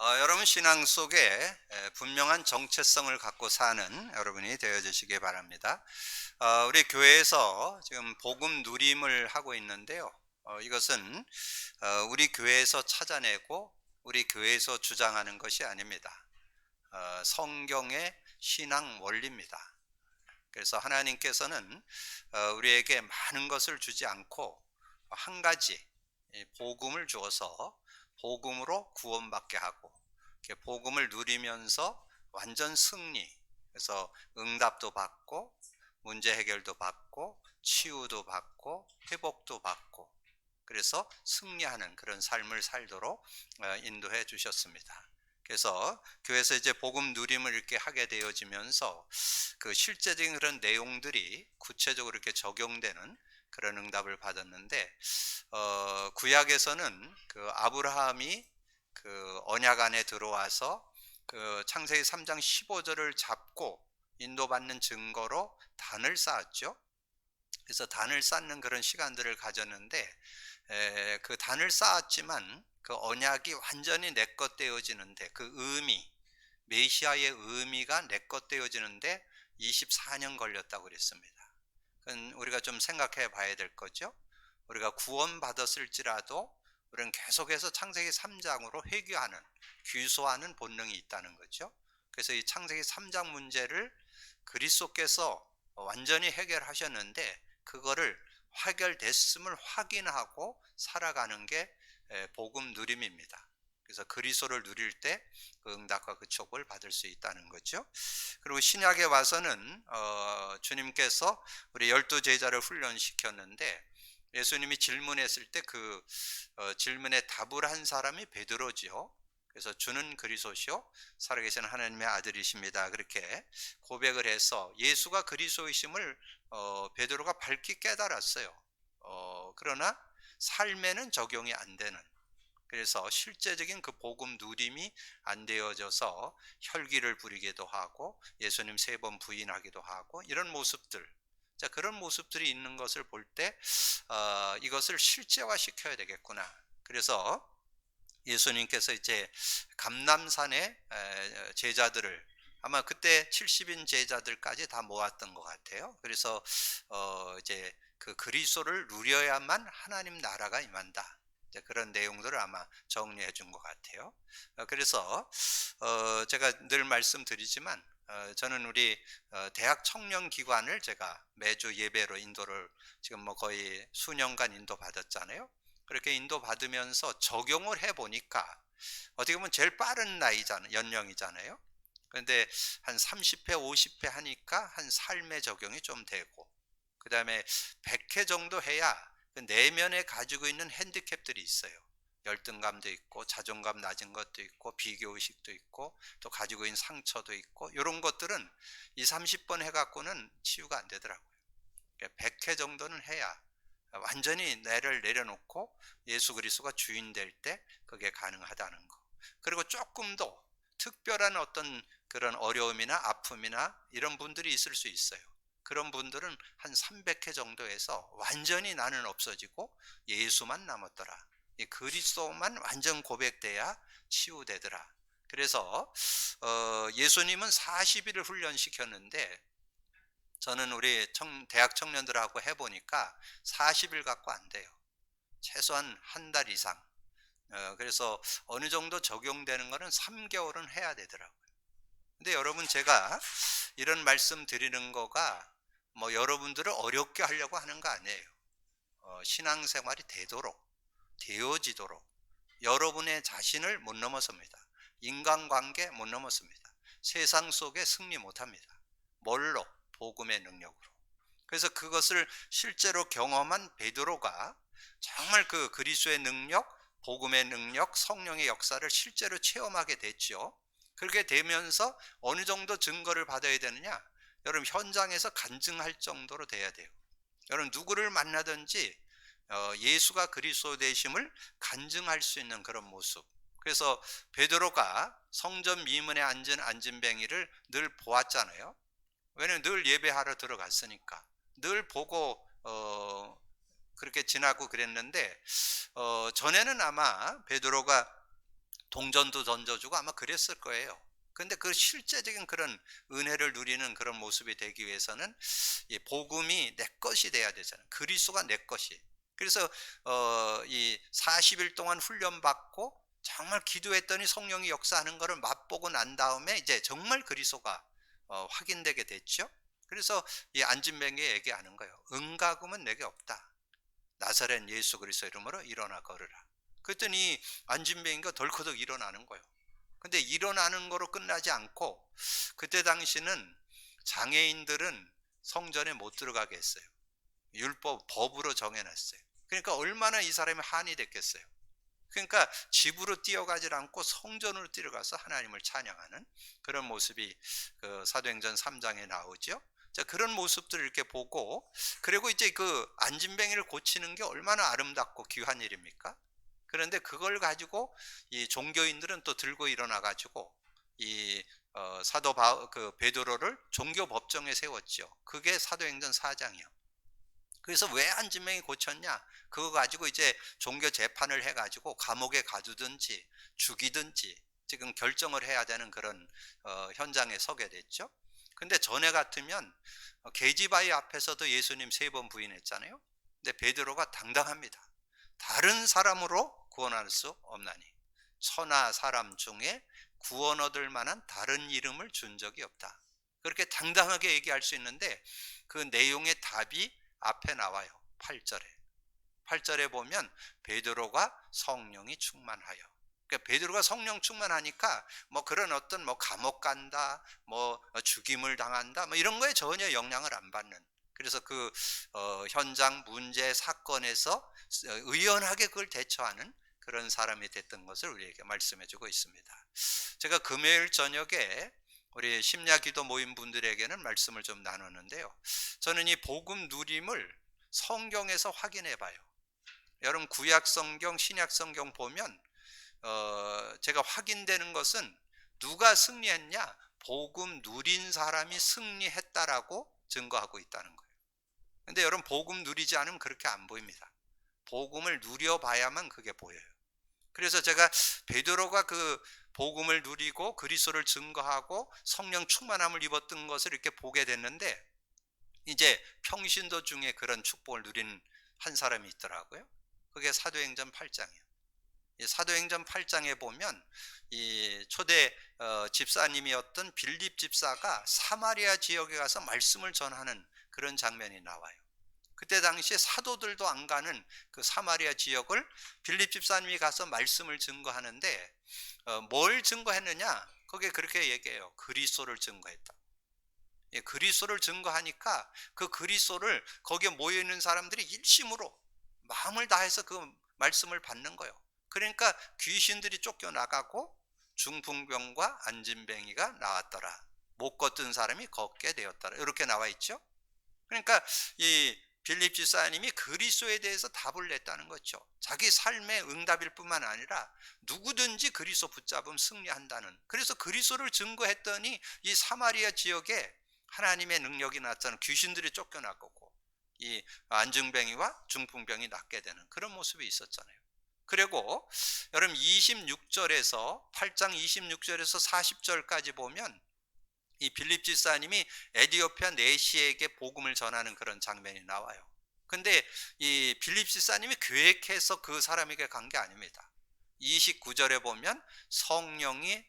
여러분 신앙 속에 분명한 정체성을 갖고 사는 여러분이 되어주시기 바랍니다. 우리 교회에서 지금 복음 누림을 하고 있는데요. 이것은 우리 교회에서 찾아내고 우리 교회에서 주장하는 것이 아닙니다. 성경의 신앙 원리입니다. 그래서 하나님께서는 우리에게 많은 것을 주지 않고 한 가지 복음을 주어서 복음으로 구원받게 하고 복음을 누리면서 완전 승리, 그래서 응답도 받고 문제 해결도 받고 치유도 받고 회복도 받고 그래서 승리하는 그런 삶을 살도록 인도해 주셨습니다. 그래서 교회에서 이제 복음 누림을 이렇게 하게 되어지면서 그 실제적인 그런 내용들이 구체적으로 이렇게 적용되는 그런 응답을 받았는데, 구약에서는 그 아브라함이 그 언약 안에 들어와서 그 창세기 3장 15절을 잡고 인도받는 증거로 단을 쌓았죠. 그래서 단을 쌓는 그런 시간들을 가졌는데, 그 단을 쌓았지만 그 언약이 완전히 내 것 되어지는데, 그 의미, 메시아의 의미가 내 것 되어지는데 24년 걸렸다고 그랬습니다. 그건 우리가 좀 생각해 봐야 될 거죠. 우리가 구원받았을지라도 우리는 계속해서 창세기 3장으로 회귀하는, 귀소하는 본능이 있다는 거죠. 그래서 이 창세기 3장 문제를 그리스도께서 완전히 해결하셨는데 그거를 해결됐음을 확인하고 살아가는 게 복음 누림입니다. 그래서 그리스도를 누릴 때 그 응답과 그 축복을 받을 수 있다는 거죠. 그리고 신약에 와서는 주님께서 우리 12제자를 훈련시켰는데 예수님이 질문했을 때 그 질문에 답을 한 사람이 베드로지요. 그래서 주는 그리스도시요 살아계신 하나님의 아들이십니다. 그렇게 고백을 해서 예수가 그리스도이심을 베드로가 밝히 깨달았어요. 그러나 삶에는 적용이 안 되는, 그래서 실제적인 그 복음 누림이 안 되어져서 혈기를 부리기도 하고 예수님 3번 부인하기도 하고 이런 모습들, 자, 그런 모습들이 있는 것을 볼 때 이것을 실제화 시켜야 되겠구나. 그래서 예수님께서 이제 감람산에 제자들을, 아마 그때 70인 제자들까지 다 모았던 것 같아요. 그래서 이제 그 그리스도를 누려야만 하나님 나라가 임한다, 그런 내용들을 아마 정리해 준 것 같아요. 그래서 제가 늘 말씀드리지만 저는 우리 대학 청년 기관을 제가 매주 예배로 인도를 지금 뭐 거의 수년간 인도 받았잖아요. 그렇게 인도 받으면서 적용을 해 보니까 어떻게 보면 제일 빠른 나이잖아요, 연령이잖아요. 그런데 한 30회, 50회 하니까 한 삶의 적용이 좀 되고, 그 다음에 100회 정도 해야 그 내면에 가지고 있는 핸디캡들이 있어요. 열등감도 있고 자존감 낮은 것도 있고 비교의식도 있고 또 가지고 있는 상처도 있고, 이런 것들은 2, 30번 해갖고는 치유가 안 되더라고요. 100회 정도는 해야 완전히 내를 내려놓고 예수 그리스도가 주인 될 때 그게 가능하다는 거. 그리고 조금 더 특별한 어떤 그런 어려움이나 아픔이나 이런 분들이 있을 수 있어요. 그런 분들은 한 300회 정도에서 완전히 나는 없어지고 예수만 남았더라, 이 그리스도만 완전 고백돼야 치유되더라. 그래서 예수님은 40일을 훈련시켰는데 저는 우리 대학 청년들하고 해보니까 40일 갖고 안 돼요. 최소한 한 달 이상. 그래서 어느 정도 적용되는 거는 3개월은 해야 되더라고요. 근데 여러분, 제가 이런 말씀 드리는 거가 뭐 여러분들을 어렵게 하려고 하는 거 아니에요. 신앙생활이 되어지도록 여러분의 자신을 못 넘어섭니다. 인간관계 못 넘어섭니다. 세상 속에 승리 못합니다. 뭘로? 복음의 능력으로. 그래서 그것을 실제로 경험한 베드로가 정말 그 그리스도의 능력, 복음의 능력, 성령의 역사를 실제로 체험하게 됐죠. 그렇게 되면서 어느 정도 증거를 받아야 되느냐? 여러분, 현장에서 간증할 정도로 돼야 돼요. 여러분, 누구를 만나든지 예수가 그리스도 되심을 간증할 수 있는 그런 모습. 그래서 베드로가 성전 미문에 앉은 안진뱅이를 늘 보았잖아요. 왜냐면 늘 예배하러 들어갔으니까 늘 보고 그렇게 지나고 그랬는데 전에는 아마 베드로가 동전도 던져주고 아마 그랬을 거예요. 근데 그 실제적인 그런 은혜를 누리는 그런 모습이 되기 위해서는 이 복음이 내 것이 돼야 되잖아요. 그리스도가 내 것이. 그래서 이 40일 동안 훈련받고 정말 기도했더니 성령이 역사하는 것을 맛보고 난 다음에 이제 정말 그리스도가 확인되게 됐죠. 그래서 이 안진뱅이에 얘기하는 거예요. 응가금은 내게 없다. 나사렛 예수 그리스도 이름으로 일어나 걸으라. 그랬더니 안진뱅이가 덜커덕 일어나는 거예요. 근데 일어나는 거로 끝나지 않고 그때 당시는 장애인들은 성전에 못 들어가게 했어요. 율법 법으로 정해놨어요. 그러니까 얼마나 이 사람이 한이 됐겠어요. 그러니까 집으로 뛰어가지 않고 성전으로 뛰어가서 하나님을 찬양하는 그런 모습이 그 사도행전 3장에 나오죠. 자, 그런 모습들을 이렇게 보고, 그리고 이제 그 안진뱅이를 고치는 게 얼마나 아름답고 귀한 일입니까? 그런데 그걸 가지고 이 종교인들은 또 들고 일어나 가지고 이 사도 그 베드로를 종교 법정에 세웠죠. 그게 사도행전 4장이요. 그래서 왜 안진뱅이 고쳤냐? 그거 가지고 이제 종교 재판을 해가지고 감옥에 가두든지 죽이든지 지금 결정을 해야 되는 그런 현장에 서게 됐죠. 근데 전에 같으면 계집아이 앞에서도 예수님 3번 부인했잖아요. 근데 베드로가 당당합니다. 다른 사람으로 구원할 수 없나니 천하 사람 중에 구원 얻을 만한 다른 이름을 준 적이 없다. 그렇게 당당하게 얘기할 수 있는데 그 내용의 답이 앞에 나와요. 8절에 보면 베드로가 성령이 충만하여. 그러니까 베드로가 성령 충만하니까 뭐 그런 어떤 뭐 감옥 간다, 뭐 죽임을 당한다, 뭐 이런 거에 전혀 영향을 안 받는. 그래서 그 현장 문제 사건에서 의연하게 그걸 대처하는 그런 사람이 됐던 것을 우리에게 말씀해 주고 있습니다. 제가 금요일 저녁에 우리 심야 기도 모임 분들에게는 말씀을 좀 나누는데요. 저는 이 복음 누림을 성경에서 확인해 봐요. 여러분 구약 성경, 신약 성경 보면 제가 확인되는 것은 누가 승리했냐? 복음 누린 사람이 승리했다라고 증거하고 있다는 거예요. 근데 여러분 복음 누리지 않으면 그렇게 안 보입니다. 복음을 누려봐야만 그게 보여요. 그래서 제가 베드로가 그 복음을 누리고 그리스도를 증거하고 성령 충만함을 입었던 것을 이렇게 보게 됐는데, 이제 평신도 중에 그런 축복을 누린 한 사람이 있더라고요. 그게 사도행전 8장이에요. 이 사도행전 8장에 보면 이 초대 집사님이었던 빌립 집사가 사마리아 지역에 가서 말씀을 전하는 그런 장면이 나와요. 그때 당시에 사도들도 안 가는 그 사마리아 지역을 빌립 집사님이 가서 말씀을 증거하는데 뭘 증거했느냐? 거기에 그렇게 얘기해요. 그리스도를 증거했다. 예, 그리스도를 증거하니까 그 그리스도를 거기에 모여 있는 사람들이 일심으로 마음을 다해서 그 말씀을 받는 거예요. 그러니까 귀신들이 쫓겨나가고 중풍병과 안진뱅이가 나왔더라. 못 걷던 사람이 걷게 되었더라. 이렇게 나와 있죠. 그러니까 이 빌립 집사님이 그리스도에 대해서 답을 냈다는 거죠. 자기 삶의 응답일 뿐만 아니라 누구든지 그리스도 붙잡으면 승리한다는. 그래서 그리스도를 증거했더니 이 사마리아 지역에 하나님의 능력이 나타나는, 귀신들이 쫓겨나고 이 안증뱅이와 중풍병이 낫게 되는 그런 모습이 있었잖아요. 그리고 여러분 26절에서 8장 26절에서 40절까지 보면 이 빌립 집사님이 에디오피아 내시에게 복음을 전하는 그런 장면이 나와요. 근데 이 빌립 집사님이 계획해서 그 사람에게 간 게 아닙니다. 29절에 보면 성령이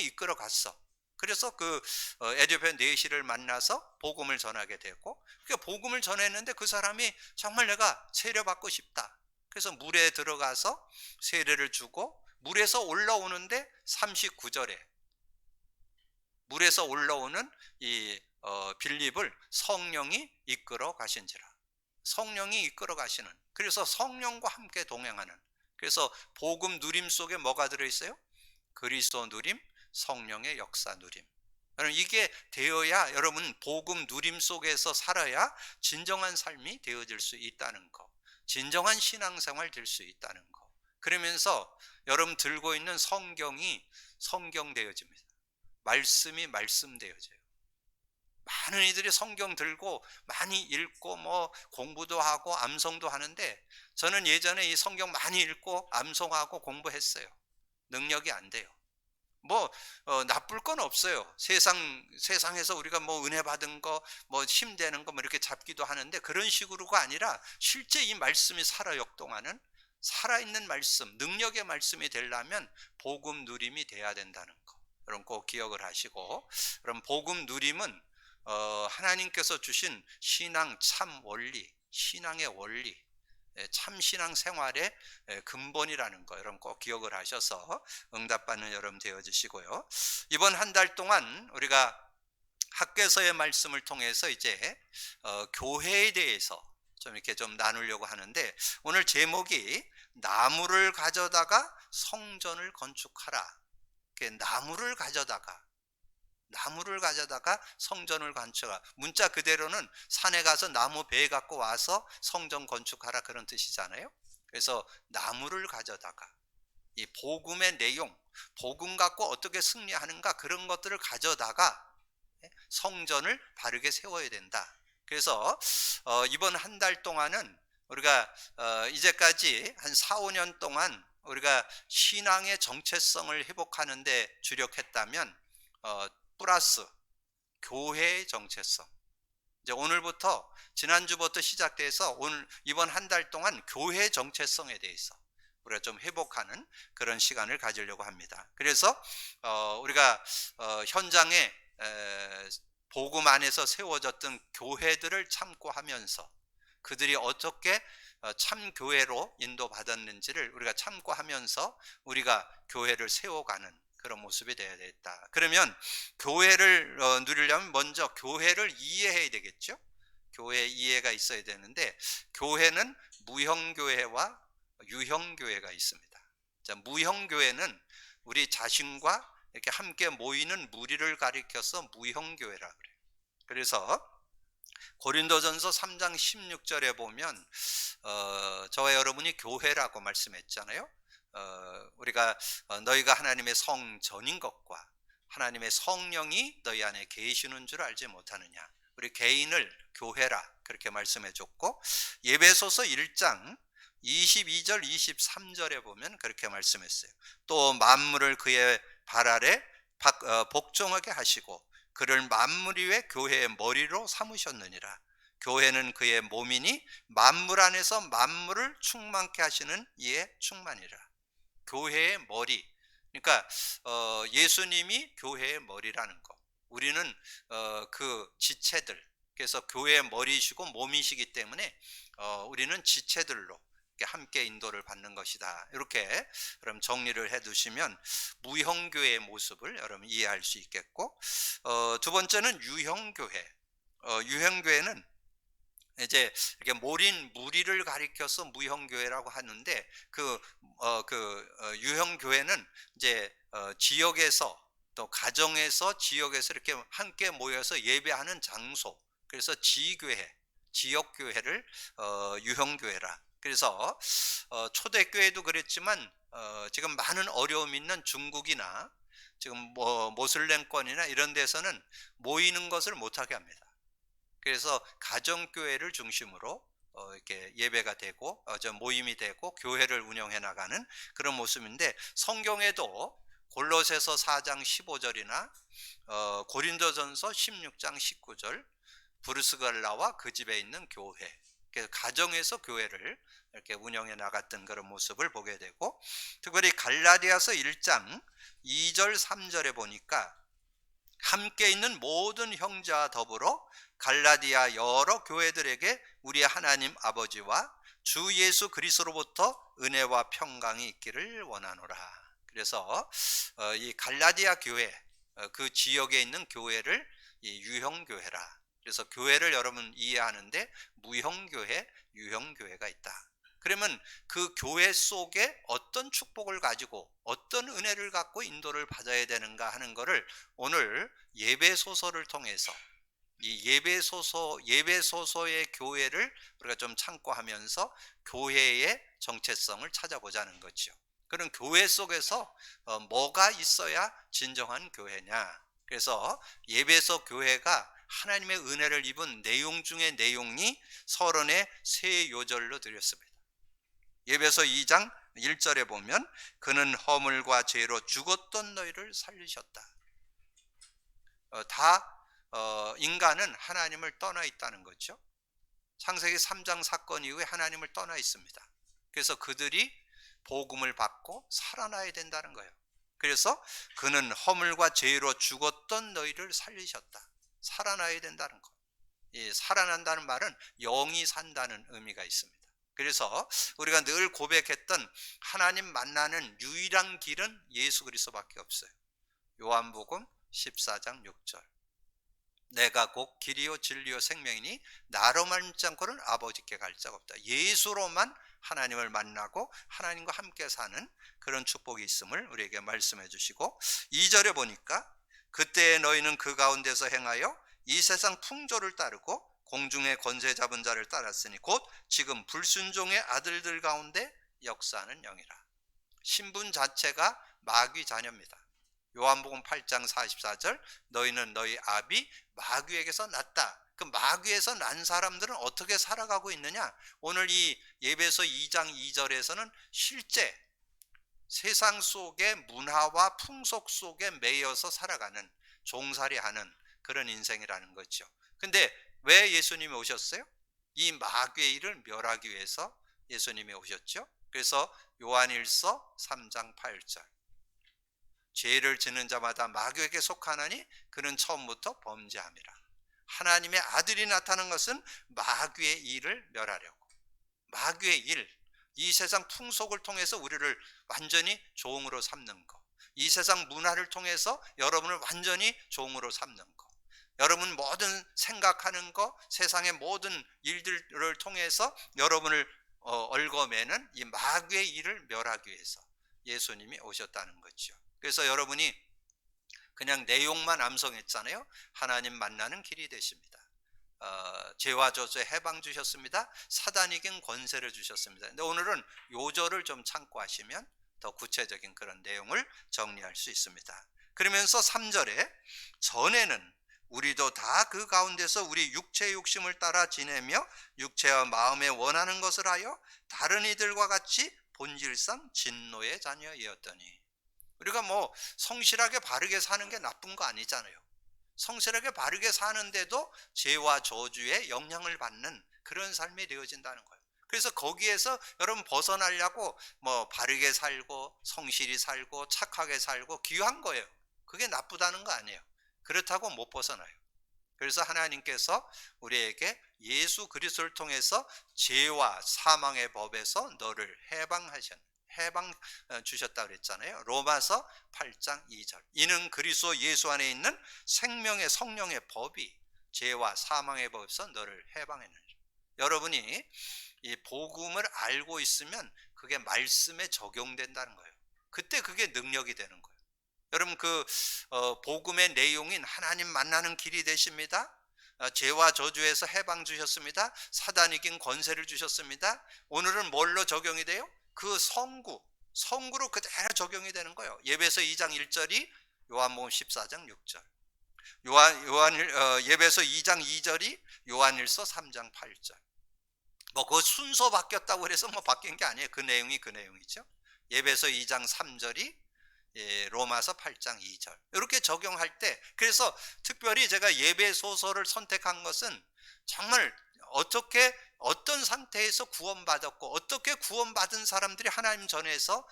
이끌어 갔어. 그래서 그 에디오피아 내시를 만나서 복음을 전하게 되고, 그 복음을 전했는데 그 사람이 정말 내가 세례받고 싶다. 그래서 물에 들어가서 세례를 주고, 물에서 올라오는데 39절에 물에서 올라오는 이 빌립을 성령이 이끌어 가신지라. 성령이 이끌어 가시는. 그래서 성령과 함께 동행하는. 그래서 복음 누림 속에 뭐가 들어있어요? 그리스도 누림, 성령의 역사 누림. 여러분 이게 되어야, 여러분 복음 누림 속에서 살아야 진정한 삶이 되어질 수 있다는 거, 진정한 신앙생활 될 수 있다는 거. 그러면서 여러분 들고 있는 성경이 성경 되어집니다. 말씀이 말씀 되어져요. 많은 이들이 성경 들고 많이 읽고 뭐 공부도 하고 암송도 하는데, 저는 예전에 이 성경 많이 읽고 암송하고 공부했어요. 능력이 안 돼요. 뭐 나쁠 건 없어요. 세상에서 우리가 뭐 은혜 받은 거, 뭐 힘되는 거 뭐 이렇게 잡기도 하는데, 그런 식으로가 아니라 실제 이 말씀이 살아 역동하는 살아있는 말씀, 능력의 말씀이 되려면 복음 누림이 돼야 된다는 거, 여러분 꼭 기억을 하시고, 그럼 복음 누림은 하나님께서 주신 신앙 참 원리, 신앙의 원리, 참 신앙 생활의 근본이라는 거 여러분 꼭 기억을 하셔서 응답받는 여러분 되어 주시고요. 이번 한 달 동안 우리가 학교에서의 말씀을 통해서 이제 교회에 대해서 좀 이렇게 좀 나누려고 하는데, 오늘 제목이 나무를 가져다가 성전을 건축하라. 나무를 가져다가 성전을 건축하라. 문자 그대로는 산에 가서 나무 배 갖고 와서 성전 건축하라, 그런 뜻이잖아요. 그래서 나무를 가져다가 이 복음의 내용, 복음 갖고 어떻게 승리하는가, 그런 것들을 가져다가 성전을 바르게 세워야 된다. 그래서 이번 한 달 동안은 우리가 이제까지 한 4, 5년 동안 우리가 신앙의 정체성을 회복하는 데 주력했다면, 플러스 교회의 정체성, 이제 오늘부터, 지난주부터 시작돼서 오늘 이번 한 달 동안 교회 정체성에 대해서 우리가 좀 회복하는 그런 시간을 가지려고 합니다. 그래서 우리가 현장에 복음 안에서 세워졌던 교회들을 참고하면서 그들이 어떻게 참 교회로 인도받았는지를 우리가 참고하면서 우리가 교회를 세워가는 그런 모습이 되어야 되겠다. 그러면 교회를 누리려면 먼저 교회를 이해해야 되겠죠. 교회 이해가 있어야 되는데, 교회는 무형교회와 유형교회가 있습니다. 자, 무형교회는 우리 자신과 이렇게 함께 모이는 무리를 가리켜서 무형교회라 그래요. 그래서 고린도전서 3장 16절에 보면 저와 여러분이 교회라고 말씀했잖아요. 우리가 너희가 하나님의 성전인 것과 하나님의 성령이 너희 안에 계시는 줄 알지 못하느냐. 우리 개인을 교회라 그렇게 말씀해 줬고, 예배소서 1장 22절 23절에 보면 그렇게 말씀했어요. 또 만물을 그의 발 아래 복종하게 하시고 그를 만물 위에 교회의 머리로 삼으셨느니라. 교회는 그의 몸이니 만물 안에서 만물을 충만케 하시는 이의 충만이라. 교회의 머리, 그러니까 예수님이 교회의 머리라는 거. 우리는 그 지체들, 그래서 교회의 머리이시고 몸이시기 때문에 우리는 지체들로 함께 인도를 받는 것이다. 이렇게 그럼 정리를 해두시면 무형교회의 모습을 여러분 이해할 수 있겠고, 두 번째는 유형교회. 유형교회는 이제 이렇게 무리를 가리켜서 무형교회라고 하는데, 유형교회는 이제 지역에서 또 가정에서 지역에서 이렇게 함께 모여서 예배하는 장소, 그래서 지교회, 지역교회를 유형교회라. 그래서 초대교회도 그랬지만 지금 많은 어려움 있는 중국이나 지금 모슬렘권이나 이런 데서는 모이는 것을 못하게 합니다. 그래서 가정교회를 중심으로 이렇게 예배가 되고 모임이 되고 교회를 운영해 나가는 그런 모습인데, 성경에도 골로새서 4장 15절이나 고린도전서 16장 19절 브루스갈라와 그 집에 있는 교회, 그래서 가정에서 교회를 이렇게 운영해 나갔던 그런 모습을 보게 되고, 특별히 갈라디아서 1장 2절 3절에 보니까 함께 있는 모든 형제와 더불어 갈라디아 여러 교회들에게 우리 하나님 아버지와 주 예수 그리스도로부터 은혜와 평강이 있기를 원하노라. 그래서 이 갈라디아 교회, 그 지역에 있는 교회를 이 유형교회라. 그래서 교회를 여러분 이해하는데 무형교회, 유형교회가 있다. 그러면 그 교회 속에 어떤 축복을 가지고 어떤 은혜를 갖고 인도를 받아야 되는가 하는 것을 오늘 예배소서를 통해서, 이 예배소서의 교회를 우리가 좀 참고하면서 교회의 정체성을 찾아보자는 거죠. 그런 교회 속에서 뭐가 있어야 진정한 교회냐. 그래서 예배소 교회가 하나님의 은혜를 입은 내용 중에 내용이 서론의 세 요절로 드렸습니다. 에베소 2장 1절에 보면 그는 허물과 죄로 죽었던 너희를 살리셨다. 인간은 하나님을 떠나 있다는 거죠. 창세기 3장 사건 이후에 하나님을 떠나 있습니다. 그래서 그들이 복음을 받고 살아나야 된다는 거예요. 그래서 그는 허물과 죄로 죽었던 너희를 살리셨다. 살아나야 된다는 것. 살아난다는 말은 영이 산다는 의미가 있습니다. 그래서 우리가 늘 고백했던 하나님 만나는 유일한 길은 예수 그리스도밖에 없어요. 요한복음 14장 6절. 내가 곧 길이요 진리요 생명이니 나로 말미암지 않고는 아버지께 갈 자가 없다. 예수로만 하나님을 만나고 하나님과 함께 사는 그런 축복이 있음을 우리에게 말씀해 주시고, 2절에 보니까 그때 너희는 그 가운데서 행하여 이 세상 풍조를 따르고 공중의 권세 잡은 자를 따랐으니 곧 지금 불순종의 아들들 가운데 역사하는 영이라. 신분 자체가 마귀 자녀입니다. 요한복음 8장 44절 너희는 너희 아비 마귀에게서 났다. 그 마귀에서 난 사람들은 어떻게 살아가고 있느냐? 오늘 이 에베소 2장 2절에서는 실제 세상 속의 문화와 풍속 속에 매여서 살아가는, 종살이하는 그런 인생이라는 거죠. 근데 왜 예수님이 오셨어요? 이 마귀의 일을 멸하기 위해서 예수님이 오셨죠. 그래서 요한일서 3장 8절 죄를 짓는 자마다 마귀에게 속하나니 그는 처음부터 범죄함이라. 하나님의 아들이 나타난 것은 마귀의 일을 멸하려고. 마귀의 일, 이 세상 풍속을 통해서 우리를 완전히 종으로 삼는 것, 이 세상 문화를 통해서 여러분을 완전히 종으로 삼는 것, 여러분 모든 생각하는 것, 세상의 모든 일들을 통해서 여러분을 얽어매는 이 마귀의 일을 멸하기 위해서 예수님이 오셨다는 거죠. 그래서 여러분이 그냥 내용만 암송했잖아요. 하나님 만나는 길이 되십니다. 죄와 저주에 해방 주셨습니다. 사단 이긴 권세를 주셨습니다. 근데 오늘은 요절을 좀 참고하시면 더 구체적인 그런 내용을 정리할 수 있습니다. 그러면서 3절에 전에는 우리도 다 그 가운데서 우리 육체의 욕심을 따라 지내며 육체와 마음에 원하는 것을 하여 다른 이들과 같이 본질상 진노의 자녀이었더니. 우리가 성실하게 바르게 사는 게 나쁜 거 아니잖아요. 성실하게 바르게 사는데도 죄와 저주에 영향을 받는 그런 삶이 되어진다는 거예요. 그래서 거기에서 여러분 벗어나려고 바르게 살고 성실히 살고 착하게 살고 귀한 거예요. 그게 나쁘다는 거 아니에요. 그렇다고 못 벗어나요. 그래서 하나님께서 우리에게 예수 그리스도를 통해서 죄와 사망의 법에서 너를 해방 주셨다 그랬잖아요. 로마서 8장 2절. 이는 그리스도 예수 안에 있는 생명의 성령의 법이 죄와 사망의 법에서 너를 해방했느니라. 여러분이 이 복음을 알고 있으면 그게 말씀에 적용된다는 거예요. 그때 그게 능력이 되는 거예요. 여러분 복음의 내용인 하나님 만나는 길이 되십니다. 죄와 저주에서 해방 주셨습니다. 사단 이긴 권세를 주셨습니다. 오늘은 뭘로 적용이 돼요? 그 성구로 그대로 적용이 되는 거예요. 에베소 2장 1절이 요한복음 14장 6절, 에베소 2장 2절이 요한일서 3장 8절. 그 순서 바뀌었다고 해서 바뀐 게 아니에요. 그 내용이 그 내용이죠. 에베소 2장 3절이 로마서 8장 2절. 이렇게 적용할 때, 그래서 특별히 제가 에베소서를 선택한 것은 정말 어떤 상태에서 구원받았고 어떻게 구원받은 사람들이 하나님 전에서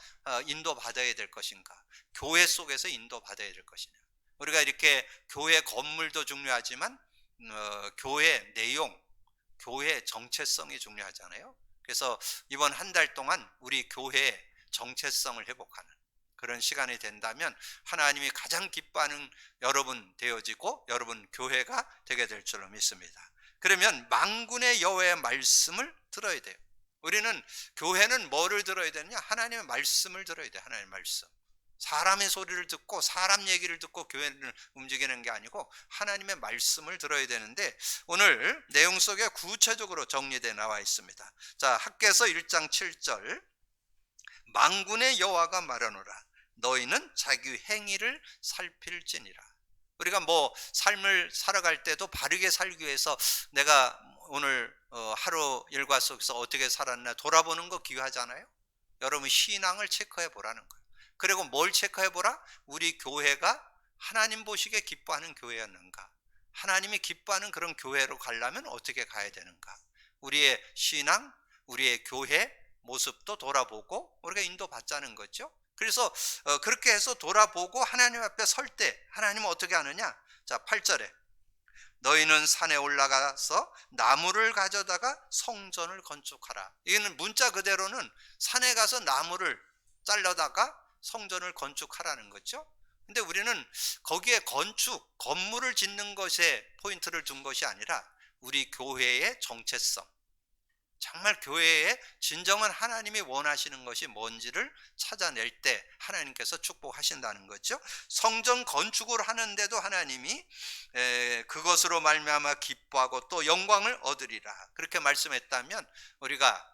인도받아야 될 것인가, 교회 속에서 인도받아야 될 것이냐. 우리가 이렇게 교회 건물도 중요하지만 교회 내용, 교회 정체성이 중요하잖아요. 그래서 이번 한 달 동안 우리 교회의 정체성을 회복하는 그런 시간이 된다면 하나님이 가장 기뻐하는 여러분 되어지고 여러분 교회가 되게 될 줄로 믿습니다. 그러면 만군의 여호와의 말씀을 들어야 돼요. 우리는 교회는 뭐를 들어야 되느냐? 하나님의 말씀을 들어야 돼요. 하나님의 말씀. 사람의 소리를 듣고 사람 얘기를 듣고 교회를 움직이는 게 아니고 하나님의 말씀을 들어야 되는데, 오늘 내용 속에 구체적으로 정리되어 나와 있습니다. 자, 학개서 1장 7절. 만군의 여호와가 말하노라. 너희는 자기 행위를 살필지니라. 우리가 뭐 삶을 살아갈 때도 바르게 살기 위해서 내가 오늘 하루 일과 속에서 어떻게 살았나 돌아보는 거 귀하잖아요. 여러분 신앙을 체크해 보라는 거예요. 그리고 뭘 체크해 보라? 우리 교회가 하나님 보시기에 기뻐하는 교회였는가? 하나님이 기뻐하는 그런 교회로 가려면 어떻게 가야 되는가? 우리의 신앙, 우리의 교회 모습도 돌아보고 우리가 인도받자는 거죠. 그래서 그렇게 해서 돌아보고 하나님 앞에 설 때 하나님은 어떻게 하느냐? 자, 8절에 너희는 산에 올라가서 나무를 가져다가 성전을 건축하라. 이거는 문자 그대로는 산에 가서 나무를 잘라다가 성전을 건축하라는 거죠. 근데 우리는 거기에 건물을 짓는 것에 포인트를 둔 것이 아니라 우리 교회의 정체성, 정말 교회에 진정한 하나님이 원하시는 것이 뭔지를 찾아낼 때 하나님께서 축복하신다는 거죠. 성전 건축을 하는데도 하나님이 그것으로 말미암아 기뻐하고 또 영광을 얻으리라 그렇게 말씀했다면 우리가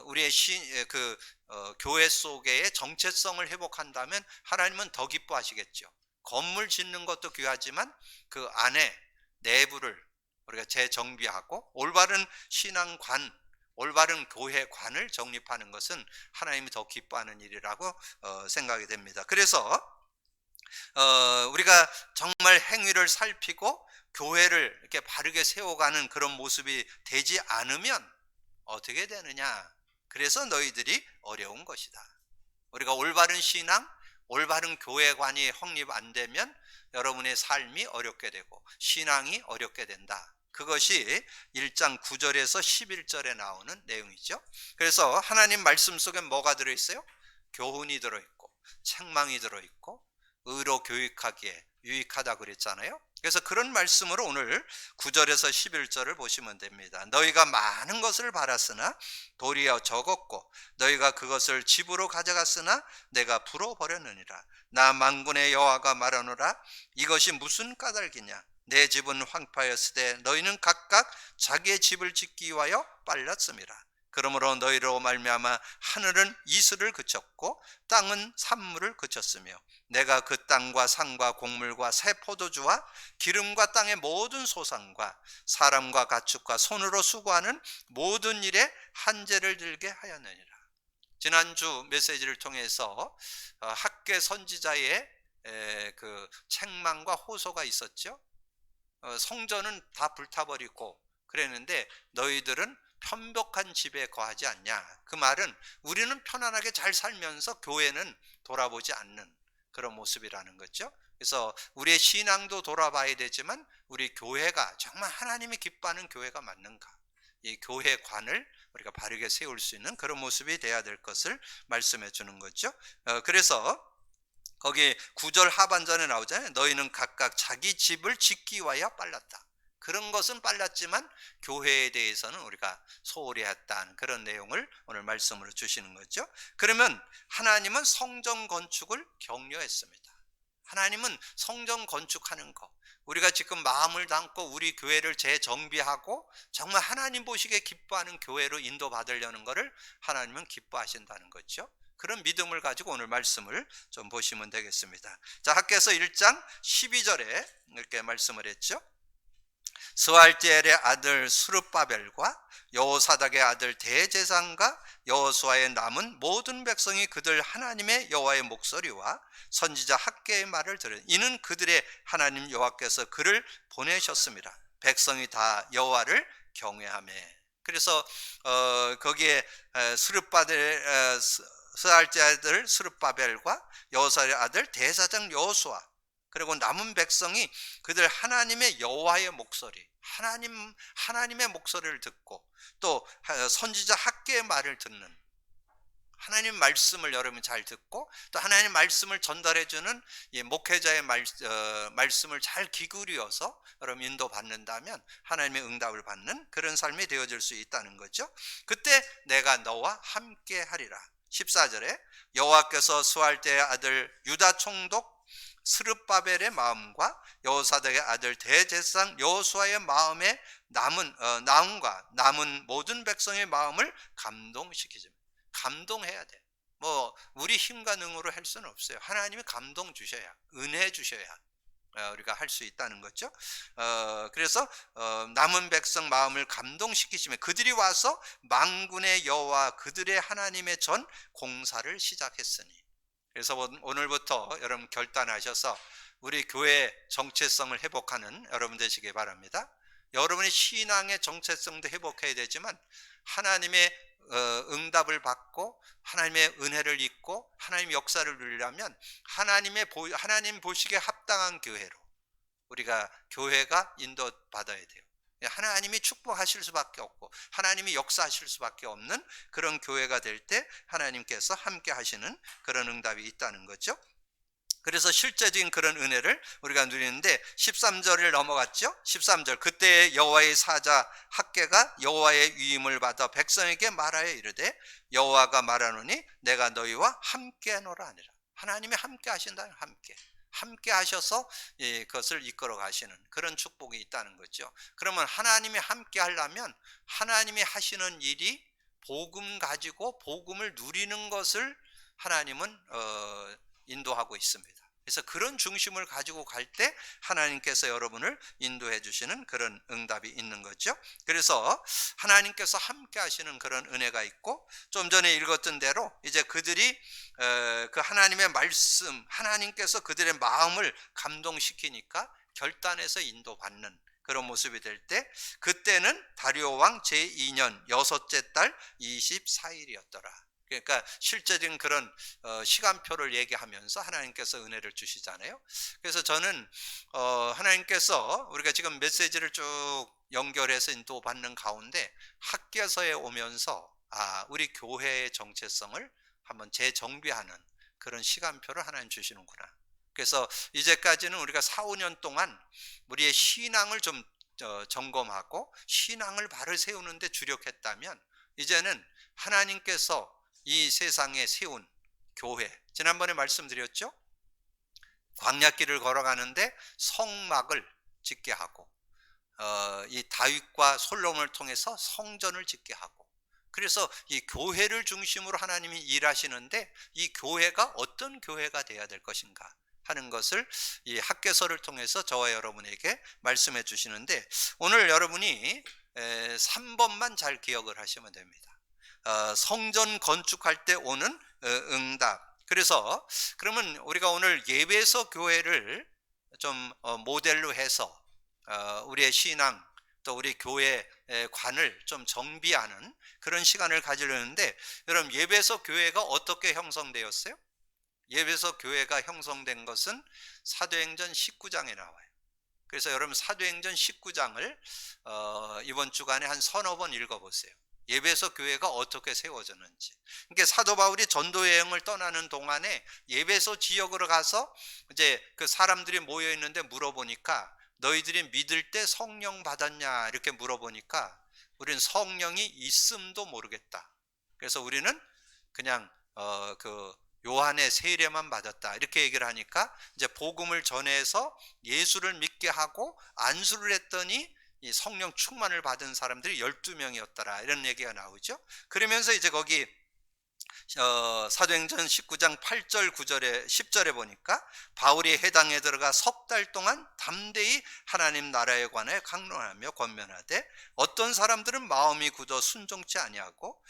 우리의 교회 속의 정체성을 회복한다면 하나님은 더 기뻐하시겠죠. 건물 짓는 것도 귀하지만 그 안에 내부를 우리가 재정비하고 올바른 신앙관, 올바른 교회관을 정립하는 것은 하나님이 더 기뻐하는 일이라고 생각이 됩니다. 그래서 우리가 정말 행위를 살피고 교회를 이렇게 바르게 세워가는 그런 모습이 되지 않으면 어떻게 되느냐? 그래서 너희들이 어려운 것이다. 우리가 올바른 신앙, 올바른 교회관이 확립 안 되면 여러분의 삶이 어렵게 되고 신앙이 어렵게 된다. 그것이 1장 9절에서 11절에 나오는 내용이죠. 그래서 하나님 말씀 속에 뭐가 들어있어요? 교훈이 들어있고 책망이 들어있고 의로 교육하기에 유익하다 그랬잖아요. 그래서 그런 말씀으로 오늘 9절에서 11절을 보시면 됩니다. 너희가 많은 것을 바랐으나 도리어 적었고 너희가 그것을 집으로 가져갔으나 내가 불어버렸느니라. 나 만군의 여호와가 말하노라. 이것이 무슨 까닭이냐? 내 집은 황폐하였으되 너희는 각각 자기의 집을 짓기 위하여 빨랐음이라. 그러므로 너희로 말미암아 하늘은 이슬을 그쳤고 땅은 산물을 그쳤으며 내가 그 땅과 산과 곡물과 새 포도주와 기름과 땅의 모든 소산과 사람과 가축과 손으로 수고하는 모든 일에 한재를 들게 하였느니라. 지난주 메시지를 통해서 학개 선지자의 그 책망과 호소가 있었죠. 성전은 다 불타버리고 그랬는데 너희들은 편벽한 집에 거하지 않냐. 그 말은 우리는 편안하게 잘 살면서 교회는 돌아보지 않는 그런 모습이라는 거죠. 그래서 우리의 신앙도 돌아봐야 되지만 우리 교회가 정말 하나님이 기뻐하는 교회가 맞는가, 이 교회관을 우리가 바르게 세울 수 있는 그런 모습이 돼야 될 것을 말씀해 주는 거죠. 그래서 거기 9절 하반전에 나오잖아요. 너희는 각각 자기 집을 짓기 위하여 빨랐다. 그런 것은 빨랐지만 교회에 대해서는 우리가 소홀히 했다는 그런 내용을 오늘 말씀으로 주시는 거죠. 그러면 하나님은 성전 건축을 격려했습니다. 하나님은 성전 건축하는 거, 우리가 지금 마음을 담고 우리 교회를 재정비하고 정말 하나님 보시기에 기뻐하는 교회로 인도받으려는 것을 하나님은 기뻐하신다는 거죠. 그런 믿음을 가지고 오늘 말씀을 좀 보시면 되겠습니다. 자, 학개서 1장 12절에 이렇게 말씀을 했죠. 스알디엘의 아들 스룹바벨과 여호사닥의 아들 대제사장과 여호수아의 남은 모든 백성이 그들 하나님의 여호와의 목소리와 선지자 학개의 말을 들은 이는 그들의 하나님 여호와께서 그를 보내셨습니다. 백성이 다 여호와를 경외하며. 그래서 거기에 스알디엘 아들 스룹바벨과 여호사의 아들 대제사장 여호수아 그리고 남은 백성이 그들 하나님의 여호와의 목소리, 하나님의 목소리를 듣고 또 선지자 학개의 말을 듣는, 하나님 말씀을 여러분 잘 듣고 또 하나님 말씀을 전달해 주는 목회자의 말씀을 잘 기울여서 여러분 인도받는다면 하나님의 응답을 받는 그런 삶이 되어질 수 있다는 거죠. 그때 내가 너와 함께 하리라. 14절에 여호와께서 스알디엘의 아들 유다 총독 스룹바벨의 마음과 여호사닥의 아들 대제사장 여호수아의 마음에 남은 모든 백성의 마음을 감동시키지. 감동해야 돼. 뭐 우리 힘과 능으로 할 수는 없어요. 하나님이 감동 주셔야, 은혜 주셔야 우리가 할 수 있다는 거죠. 그래서 남은 백성 마음을 감동시키시며 그들이 와서 만군의 여호와 그들의 하나님의 전 공사를 시작했으니. 그래서 오늘부터 여러분 결단하셔서 우리 교회 정체성을 회복하는 여러분 되시기 바랍니다. 여러분의 신앙의 정체성도 회복해야 되지만 하나님의 응답을 받고 하나님의 은혜를 입고 하나님의 역사를 누리려면 하나님 보시기에 합당한 교회로 우리가 교회가 인도받아야 돼요. 하나님이 축복하실 수밖에 없고 하나님이 역사하실 수밖에 없는 그런 교회가 될 때 하나님께서 함께 하시는 그런 응답이 있다는 거죠. 그래서 실제적인 그런 은혜를 우리가 누리는데 13절을 넘어갔죠. 13절 그때 여호와의 사자 학개가 여호와의 위임을 받아 백성에게 말하여 이르되 여호와가 말하노니 내가 너희와 함께 하노라 하니라. 하나님이 함께 하신다. 함께 하셔서 그것을 이끌어 가시는 그런 축복이 있다는 거죠. 그러면 하나님이 함께 하려면 하나님이 하시는 일이 복음 가지고 복음을 누리는 것을 하나님은 인도하고 있습니다. 그래서 그런 중심을 가지고 갈 때 하나님께서 여러분을 인도해 주시는 그런 응답이 있는 거죠. 그래서 하나님께서 함께 하시는 그런 은혜가 있고 좀 전에 읽었던 대로 이제 그들이 그 하나님의 말씀, 하나님께서 그들의 마음을 감동시키니까 결단해서 인도받는 그런 모습이 될 때 그때는 다리오 왕 제2년 여섯째 달 24일이었더라. 그러니까 실제적인 그런 시간표를 얘기하면서 하나님께서 은혜를 주시잖아요. 그래서 저는 하나님께서 우리가 지금 메시지를 쭉 연결해서 인도받는 가운데 학교서에 오면서 우리 교회의 정체성을 한번 재정비하는 그런 시간표를 하나님 주시는구나. 그래서 이제까지는 우리가 4, 5년 동안 우리의 신앙을 좀 점검하고 신앙을 바로 세우는 데 주력했다면 이제는 하나님께서 이 세상에 세운 교회, 지난번에 말씀드렸죠. 광야길을 걸어가는데 성막을 짓게 하고 이 다윗과 솔로몬을 통해서 성전을 짓게 하고 그래서 이 교회를 중심으로 하나님이 일하시는데 이 교회가 어떤 교회가 돼야 될 것인가 하는 것을 이 학개서를 통해서 저와 여러분에게 말씀해 주시는데 오늘 여러분이 3번만 잘 기억을 하시면 됩니다. 성전 건축할 때 오는 응답. 그래서 그러면 우리가 오늘 예배서 교회를 좀 모델로 해서 우리의 신앙 또 우리 교회 관을 좀 정비하는 그런 시간을 가지려는데 여러분 예배서 교회가 어떻게 형성되었어요? 예배서 교회가 형성된 것은 사도행전 19장에 나와요. 그래서 여러분 사도행전 19장을 이번 주간에 한 서너 번 읽어보세요. 예배서 교회가 어떻게 세워졌는지. 그러니까 사도 바울이 전도 여행을 떠나는 동안에 예배소 지역으로 가서 이제 그 사람들이 모여 있는데 물어보니까 너희들이 믿을 때 성령 받았냐 이렇게 물어보니까 우리는 성령이 있음도 모르겠다. 그래서 우리는 그냥 그 요한의 세례만 받았다 이렇게 얘기를 하니까 이제 복음을 전해서 예수를 믿게 하고 안수를 했더니 이 성령 충만을 받은 사람들이 12명이었더라 이런 얘기가 나오죠. 그러면서 이제 거기 사도행전 19장 8절 9절에 10절에 보니까 바울이 해당에 들어가 석 달 동안 담대히 하나님 나라에 관해 강론하며 권면하되 어떤 사람들은 마음이 굳어 순종치 아니하고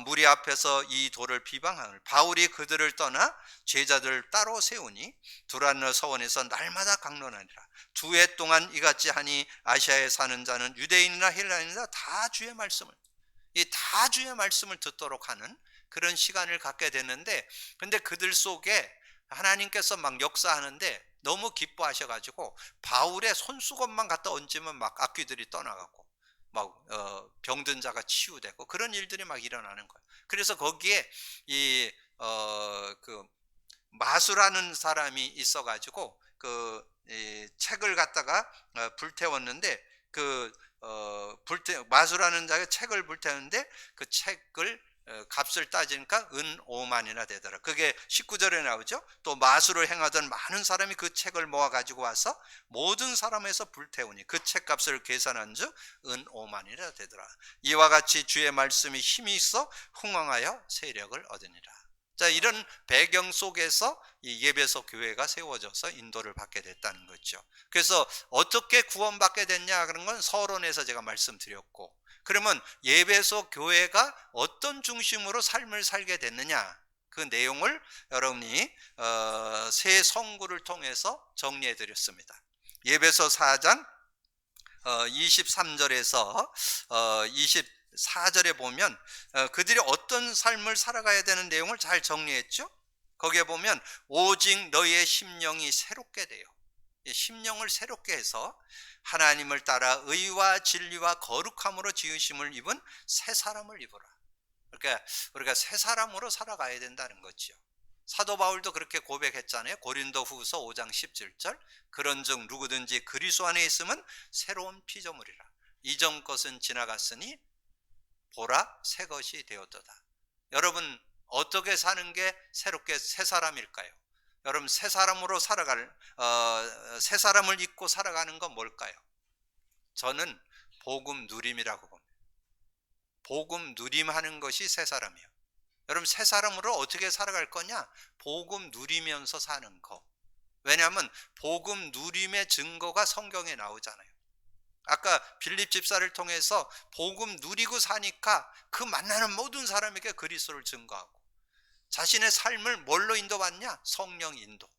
무리 앞에서 이 도를 비방하는 바울이 그들을 떠나 제자들을 따로 세우니 두란노 서원에서 날마다 강론하니라. 2해 동안 이같이 하니 아시아에 사는 자는 유대인이나 헬라인이나 다 주의 말씀을 듣도록 하는 그런 시간을 갖게 됐는데 근데 그들 속에 하나님께서 막 역사하는데 너무 기뻐하셔가지고 바울의 손수건만 갖다 얹으면 막 악귀들이 떠나가고 막 병든 자가 치유되고 그런 일들이 막 일어나는 거예요. 그래서 거기에 그 마수라는 사람이 있어가지고 이 책을 갖다가 불태웠는데 마수라는 자가 책을 불태웠는데 그 책을 값을 따지니까 은 5만이나 되더라. 그게 19절에 나오죠. 또 마수를 행하던 많은 사람이 그 책을 모아 가지고 와서 모든 사람에서 불태우니 그 책값을 계산한 즉 은 5만이나 되더라. 이와 같이 주의 말씀이 힘이 있어 흥왕하여 세력을 얻으니라. 자, 이런 배경 속에서 이 예배소 교회가 세워져서 인도를 받게 됐다는 거죠. 그래서 어떻게 구원받게 됐냐 그런 건 서론에서 제가 말씀드렸고, 그러면 예배소 교회가 어떤 중심으로 삶을 살게 됐느냐, 그 내용을 여러분이 새 성구를 통해서 정리해 드렸습니다. 예배소 4장 23절에서 24절에 보면 그들이 어떤 삶을 살아가야 되는 내용을 잘 정리했죠. 거기에 보면 오직 너희의 심령이 새롭게 돼요. 심령을 새롭게 해서 하나님을 따라 의와 진리와 거룩함으로 지으심을 입은 새 사람을 입어라. 그러니까 우리가 새 사람으로 살아가야 된다는 거죠. 사도 바울도 그렇게 고백했잖아요. 고린도 후서 5장 17절, 그런즉 누구든지 그리스도 안에 있으면 새로운 피조물이라. 이전 것은 지나갔으니 보라 새 것이 되었도다. 여러분 어떻게 사는 게 새롭게 새 사람일까요? 여러분 새 사람으로 새 사람을 입고 살아가는 건 뭘까요? 저는 복음 누림이라고 봅니다. 복음 누림하는 것이 새 사람이에요. 여러분 새 사람으로 어떻게 살아갈 거냐? 복음 누리면서 사는 거. 왜냐하면 복음 누림의 증거가 성경에 나오잖아요. 아까 빌립 집사를 통해서 복음 누리고 사니까 그 만나는 모든 사람에게 그리스도를 증거하고, 자신의 삶을 뭘로 인도받냐? 성령 인도.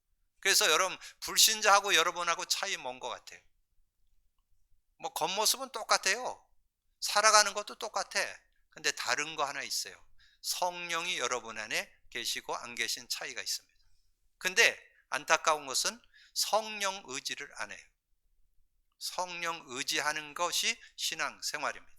그래서 여러분 불신자하고 여러분하고 차이 뭔 것 같아요? 뭐 겉모습은 똑같아요. 살아가는 것도 똑같아. 근데 다른 거 하나 있어요. 성령이 여러분 안에 계시고 안 계신 차이가 있습니다. 근데 안타까운 것은 성령 의지를 안 해요. 성령 의지하는 것이 신앙 생활입니다.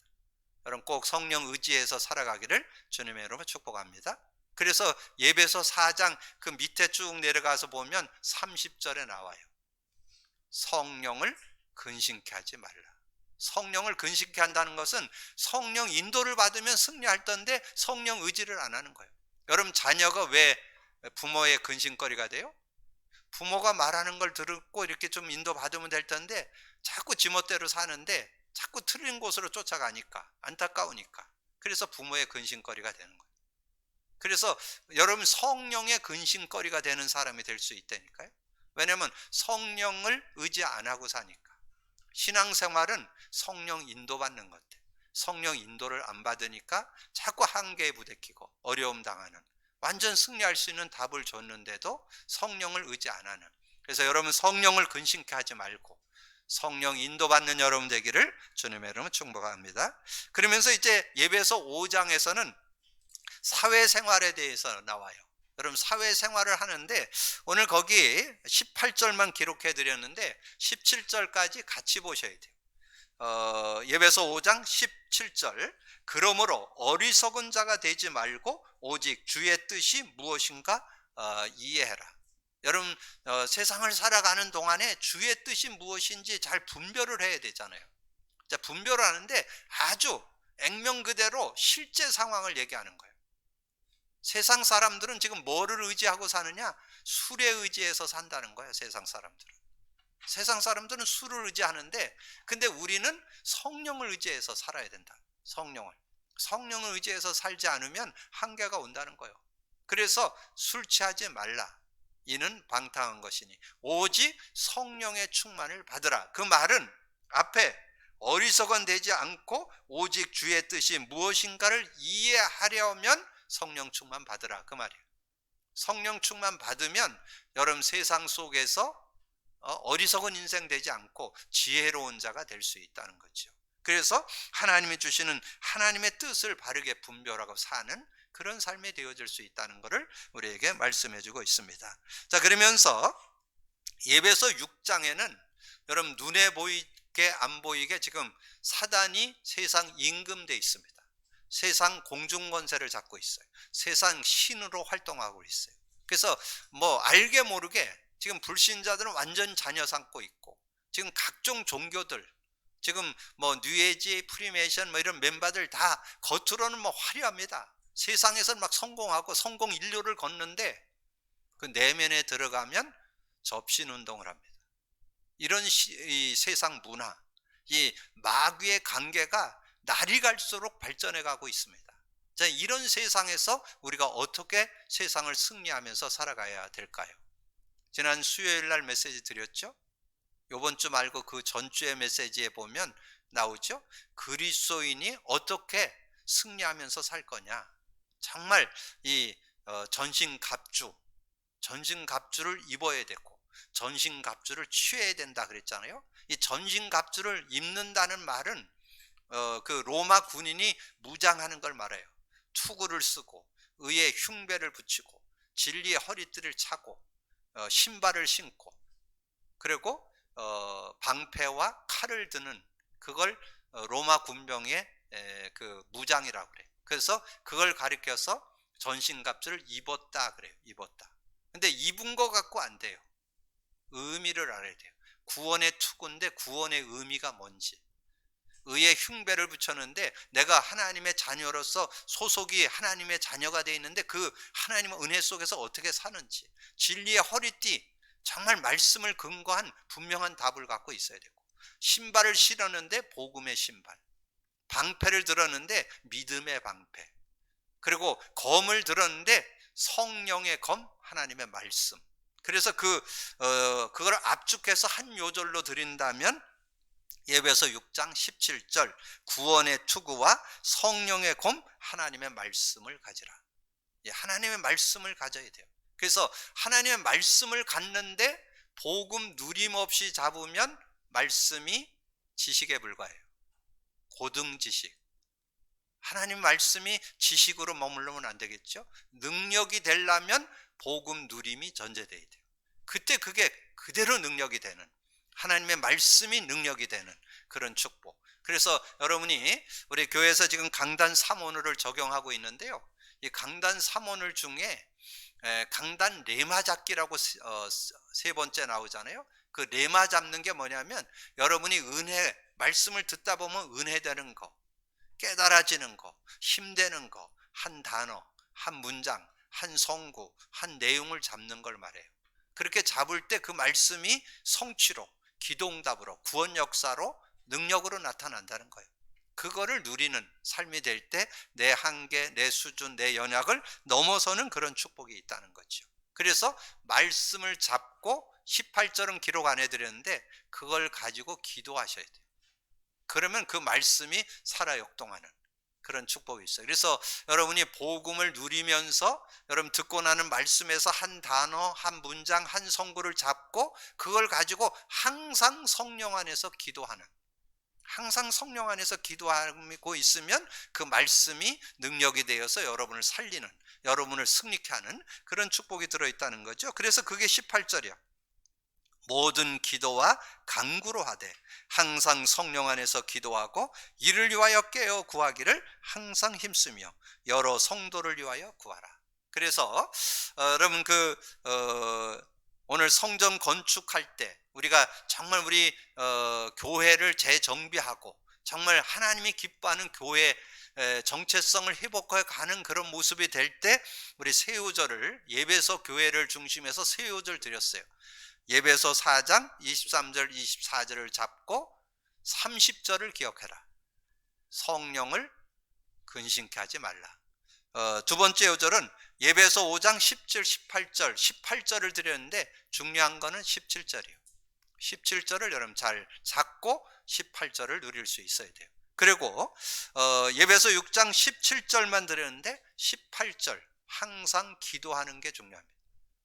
여러분 꼭 성령 의지해서 살아가기를 주님의 이름으로 축복합니다. 그래서 예배소 4장 그 밑에 쭉 내려가서 보면 30절에 나와요. 성령을 근심케 하지 말라. 성령을 근심케 한다는 것은 성령 인도를 받으면 승리할 텐데 성령 의지를 안 하는 거예요. 여러분 자녀가 왜 부모의 근심거리가 돼요? 부모가 말하는 걸 듣고 이렇게 좀 인도받으면 될 텐데 자꾸 지멋대로 사는데 자꾸 틀린 곳으로 쫓아가니까, 안타까우니까. 그래서 부모의 근심거리가 되는 거예요. 그래서 여러분 성령의 근심거리가 되는 사람이 될 수 있다니까요. 왜냐하면 성령을 의지 안 하고 사니까. 신앙생활은 성령 인도받는 것 같아요. 성령 인도를 안 받으니까 자꾸 한계에 부딪히고 어려움 당하는, 완전 승리할 수 있는 답을 줬는데도 성령을 의지 안 하는. 그래서 여러분 성령을 근심케 하지 말고 성령 인도받는 여러분 되기를 주님의 이름으로 축복합니다. 그러면서 이제 예배소 5장에서는 사회생활에 대해서 나와요. 여러분 사회생활을 하는데 오늘 거기 18절만 기록해 드렸는데 17절까지 같이 보셔야 돼요. 예배소 5장 17절, 그러므로 어리석은 자가 되지 말고 오직 주의 뜻이 무엇인가 이해해라. 여러분 세상을 살아가는 동안에 주의 뜻이 무엇인지 잘 분별을 해야 되잖아요. 자, 분별을 하는데 아주 액면 그대로 실제 상황을 얘기하는 거예요. 세상 사람들은 지금 뭐를 의지하고 사느냐? 술에 의지해서 산다는 거예요. 세상 사람들은 술을 의지하는데, 근데 우리는 성령을 의지해서 살아야 된다. 성령을 의지해서 살지 않으면 한계가 온다는 거예요. 그래서 술 취하지 말라. 이는 방탕한 것이니 오직 성령의 충만을 받으라. 그 말은 앞에 어리석은 되지 않고 오직 주의 뜻이 무엇인가를 이해하려면 성령 충만 받으라, 그 말이에요. 성령 충만 받으면 여러분 세상 속에서 어리석은 인생 되지 않고 지혜로운 자가 될 수 있다는 거죠. 그래서 하나님이 주시는 하나님의 뜻을 바르게 분별하고 사는 그런 삶이 되어질 수 있다는 것을 우리에게 말씀해 주고 있습니다. 자, 그러면서 예배소 6장에는 여러분 눈에 보이게 안 보이게 지금 사단이 세상 임금돼 있습니다. 세상 공중권세를 잡고 있어요. 세상 신으로 활동하고 있어요. 그래서 뭐 알게 모르게 지금 불신자들은 완전 자녀 삼고 있고, 지금 각종 종교들, 지금 뭐 뉴에이지, 프리메이션 뭐 이런 멤버들 다 겉으로는 뭐 화려합니다. 세상에서는 막 성공하고 성공 인류를 걷는데 그 내면에 들어가면 접신운동을 합니다. 이런 이 세상 문화, 이 마귀의 관계가 날이 갈수록 발전해 가고 있습니다. 자, 이런 세상에서 우리가 어떻게 세상을 승리하면서 살아가야 될까요? 지난 수요일 날 메시지 드렸죠? 요번 주 말고 그 전주의 메시지에 보면 나오죠? 그리스도인이 어떻게 승리하면서 살 거냐? 정말 이 전신갑주를 입어야 되고 전신갑주를 취해야 된다 그랬잖아요. 이 전신갑주를 입는다는 말은 그 로마 군인이 무장하는 걸 말해요. 투구를 쓰고 의의 흉배를 붙이고 진리의 허리띠를 차고 신발을 신고 그리고 방패와 칼을 드는 그걸 로마 군병의 그 무장이라고 그래요. 그래서 그걸 가리켜서 전신갑주를 입었다 그래요. 입었다. 근데 입은 거 갖고 안 돼요. 의미를 알아야 돼요. 구원의 투구인데 구원의 의미가 뭔지. 의의 흉배를 붙였는데 내가 하나님의 자녀로서 소속이 하나님의 자녀가 되어 있는데 그 하나님의 은혜 속에서 어떻게 사는지, 진리의 허리띠, 정말 말씀을 근거한 분명한 답을 갖고 있어야 되고, 신발을 신었는데 복음의 신발, 방패를 들었는데 믿음의 방패, 그리고 검을 들었는데 성령의 검, 하나님의 말씀. 그래서 그걸 압축해서 한 요절로 드린다면 예배서 6장 17절 구원의 투구와 성령의 검 하나님의 말씀을 가지라. 하나님의 말씀을 가져야 돼요. 그래서 하나님의 말씀을 갖는데 복음 누림 없이 잡으면 말씀이 지식에 불과해요. 고등 지식. 하나님 말씀이 지식으로 머물르면 안 되겠죠. 능력이 되려면 복음 누림이 전제돼야 돼요. 그때 그게 그대로 능력이 되는, 하나님의 말씀이 능력이 되는 그런 축복. 그래서 여러분이 우리 교회에서 지금 강단 3원을 적용하고 있는데요. 이 강단 3원을 중에 강단 레마 잡기라고 세 번째 나오잖아요. 그 레마 잡는 게 뭐냐면 여러분이 은혜, 말씀을 듣다 보면 은혜되는 거, 깨달아지는 거, 힘되는 거, 한 단어, 한 문장, 한 성구, 한 내용을 잡는 걸 말해요. 그렇게 잡을 때 그 말씀이 성취로, 기도응답으로, 구원 역사로, 능력으로 나타난다는 거예요. 그거를 누리는 삶이 될 때 내 한계, 내 수준, 내 연약을 넘어서는 그런 축복이 있다는 거죠. 그래서 말씀을 잡고 18절은 기록 안 해드렸는데 그걸 가지고 기도하셔야 돼요. 그러면 그 말씀이 살아 역동하는 그런 축복이 있어요. 그래서 여러분이 복음을 누리면서 여러분 듣고 나는 말씀에서 한 단어, 한 문장, 한 성구를 잡고 그걸 가지고 항상 성령 안에서 기도하는, 항상 성령 안에서 기도하고 있으면 그 말씀이 능력이 되어서 여러분을 살리는, 여러분을 승리케 하는 그런 축복이 들어있다는 거죠. 그래서 그게 18절이야. 모든 기도와 간구로 하되 항상 성령 안에서 기도하고 이를 위하여 깨어 구하기를 항상 힘쓰며 여러 성도를 위하여 구하라. 그래서 여러분 오늘 성전 건축할 때 우리가 정말 우리 교회를 재정비하고 정말 하나님이 기뻐하는 교회 정체성을 회복해 가는 그런 모습이 될 때 우리 세요절을 예배소 교회를 중심해서 세요절 드렸어요. 예배소 4장 23절 24절을 잡고 30절을 기억해라. 성령을 근심케 하지 말라. 두 번째 요절은 예배소 5장 10절 18절을 드렸는데 중요한 거는 17절이에요. 17절을 여러분 잘 잡고 18절을 누릴 수 있어야 돼요. 그리고 예배소 6장 17절만 드렸는데 18절 항상 기도하는 게 중요합니다.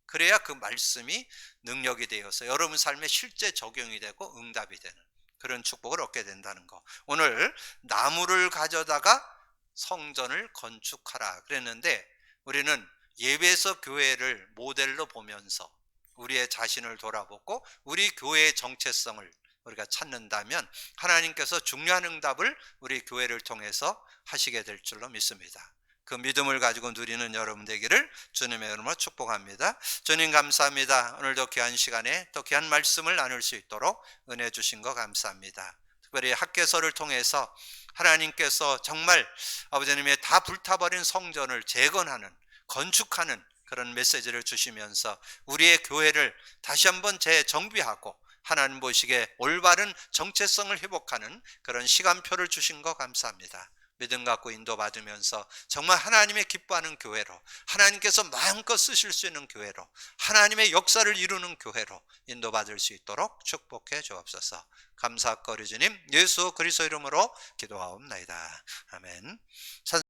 그래야 그 말씀이 능력이 되어서 여러분 삶에 실제 적용이 되고 응답이 되는 그런 축복을 얻게 된다는 거. 오늘 나무를 가져다가 성전을 건축하라 그랬는데 우리는 예배소 교회를 모델로 보면서 우리의 자신을 돌아보고 우리 교회의 정체성을 우리가 찾는다면 하나님께서 중요한 응답을 우리 교회를 통해서 하시게 될 줄로 믿습니다. 그 믿음을 가지고 누리는 여러분 되기를 주님의 이름으로 축복합니다. 주님 감사합니다. 오늘도 귀한 시간에 또 귀한 말씀을 나눌 수 있도록 은혜 주신 거 감사합니다. 특별히 학개서를 통해서 하나님께서 정말 아버지님의 다 불타버린 성전을 재건하는, 건축하는 그런 메시지를 주시면서 우리의 교회를 다시 한번 재정비하고 하나님 보시기에 올바른 정체성을 회복하는 그런 시간표를 주신 거 감사합니다. 믿음 갖고 인도받으면서 정말 하나님의 기뻐하는 교회로, 하나님께서 마음껏 쓰실 수 있는 교회로, 하나님의 역사를 이루는 교회로 인도받을 수 있도록 축복해 주옵소서. 감사거리 주님 예수 그리스도 이름으로 기도하옵나이다. 아멘.